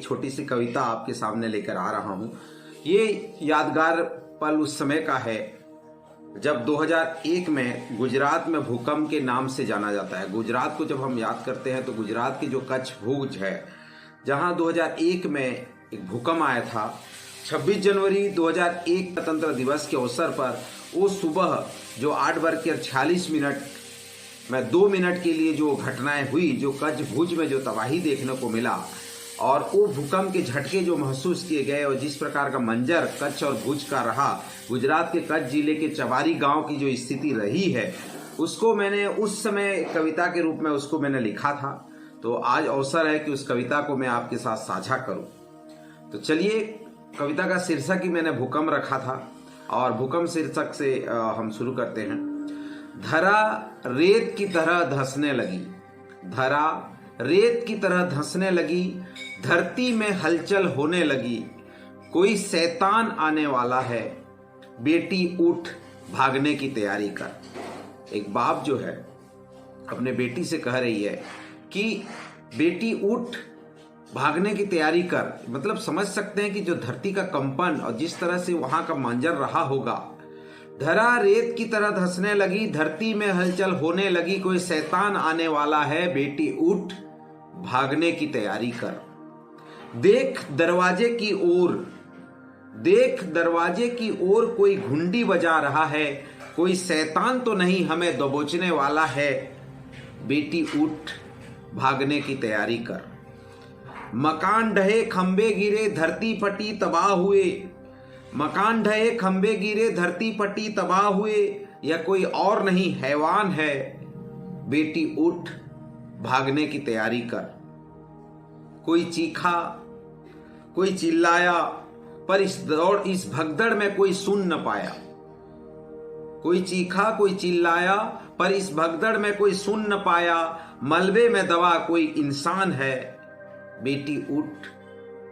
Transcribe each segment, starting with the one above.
छोटी सी कविता आपके सामने लेकर आ रहा हूं। ये यादगार पल उस समय का है जब 2001 में गुजरात में भूकंप के नाम से जाना जाता है। गुजरात को जब हम याद करते हैं तो गुजरात की जो कच्छ भुज है, जहां 2001 में एक भूकंप आया था। 26 जनवरी 2001 गणतंत्र दिवस के अवसर पर वो सुबह जो 8:46 में 2 मिनट के लिए जो घटनाएं हुई, जो कच्छ भुज में जो तबाही देखने को मिला और वो भूकंप के झटके जो महसूस किए गए और जिस प्रकार का मंजर कच्छ और भुज का रहा, गुजरात के कच्छ जिले के चवारी गांव की जो स्थिति रही है, उसको मैंने उस समय कविता के रूप में उसको मैंने लिखा था। तो आज अवसर है कि उस कविता को मैं आपके साथ साझा करूं। तो चलिए, कविता का शीर्षक ही मैंने भूकंप रखा था और भूकंप शीर्षक से हम शुरू करते हैं। धरा रेत की तरह धंसने लगी, धरा रेत की तरह धंसने लगी, धरती में हलचल होने लगी, कोई शैतान आने वाला है, बेटी उठ भागने की तैयारी कर। एक बाप जो है अपने बेटी से कह रही है कि बेटी उठ भागने की तैयारी कर। मतलब समझ सकते हैं कि जो धरती का कंपन और जिस तरह से वहां का मंजर रहा होगा। धरा रेत की तरह धंसने लगी, धरती में हलचल होने लगी, कोई शैतान आने वाला है, बेटी उठ भागने की तैयारी कर। देख दरवाजे की ओर, देख दरवाजे की ओर, कोई घुंडी बजा रहा है, कोई शैतान तो नहीं हमें दबोचने वाला है, बेटी उठ भागने की तैयारी कर। मकान ढहे खंबे गिरे, धरती फटी तबाह हुए, मकान ढहे खंबे गिरे, धरती फटी तबाह हुए, यह कोई और नहीं हैवान है, बेटी उठ भागने की तैयारी कर। कोई चीखा, कोई चिल्लाया, पर इस भगदड़ में कोई सुन न पाया। कोई चीखा, कोई चिल्लाया, पर इस भगदड़ में कोई सुन न पाया, मलबे में दबा कोई इंसान है, बेटी उठ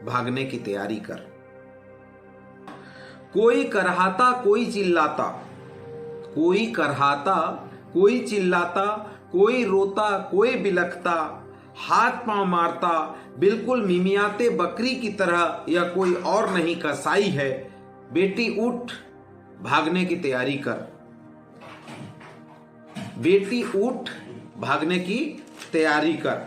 भागने की तैयारी कर। कोई करहाता, कोई चिल्लाता, कोई करहाता, कोई चिल्लाता, कोई रोता, कोई बिलखता, हाथ पांव मारता, बिल्कुल मिमियाते बकरी की तरह, यह कोई और नहीं कसाई है, बेटी उठ भागने की तैयारी कर। बेटी उठ भागने की तैयारी कर।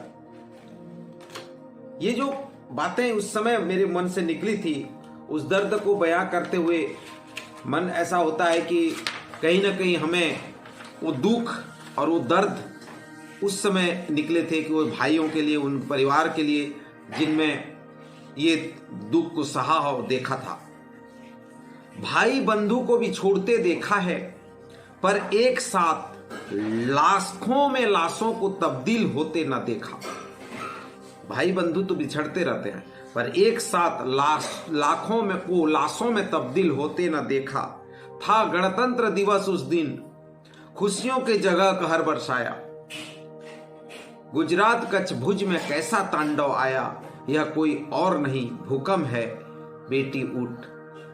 ये जो बातें उस समय मेरे मन से निकली थी, उस दर्द को बयां करते हुए मन ऐसा होता है कि कहीं ना कहीं हमें वो दुख और वो दर्द उस समय निकले थे कि वो भाइयों के लिए, उन परिवार के लिए जिनमें ये दुख को सहा और देखा था। भाई बंधु को भी छोड़ते देखा है, पर एक साथ लाखों में लाशों को तब्दील होते न देखा। भाई बंधु तो बिछड़ते रहते हैं, पर एक साथ लाखों में को लाशों में तब्दील होते न देखा। था गणतंत्र दिवस उस दिन, खुशियों के जगह कहर बरसाया। गुजरात कच्छ भुज में कैसा तांडव आया, यह कोई और नहीं भूकंप है, बेटी उठ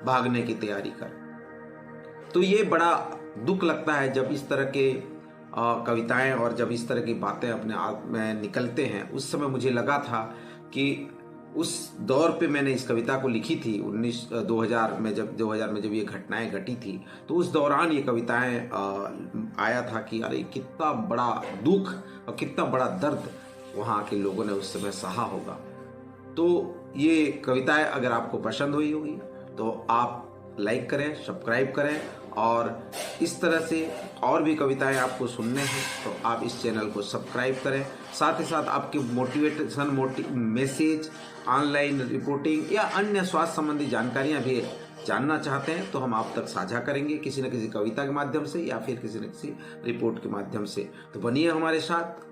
भागने की तैयारी कर। तो ये बड़ा दुख लगता है जब इस तरह के कविताएं और जब इस तरह की बातें अपने आप में निकलते हैं। उस समय मुझे लगा था कि उस दौर पे मैंने इस कविता को लिखी थी 2000 में, जब ये घटनाएं घटी थी, तो उस दौरान ये कविताएं आया था कि अरे कितना बड़ा दुख और कितना बड़ा दर्द वहाँ के लोगों ने उस समय सहा होगा। तो ये कविताएं अगर आपको पसंद हुई होगी तो आप लाइक करें, सब्सक्राइब करें, और इस तरह से और भी कविताएं आपको सुनने हैं तो आप इस चैनल को सब्सक्राइब करें। साथ ही साथ आपके मोटिवेशन मैसेज, ऑनलाइन रिपोर्टिंग या अन्य स्वास्थ्य संबंधी जानकारियां भी जानना चाहते हैं तो हम आप तक साझा करेंगे, किसी न किसी कविता के माध्यम से या फिर किसी न किसी रिपोर्ट के माध्यम से। तो बनिए हमारे साथ।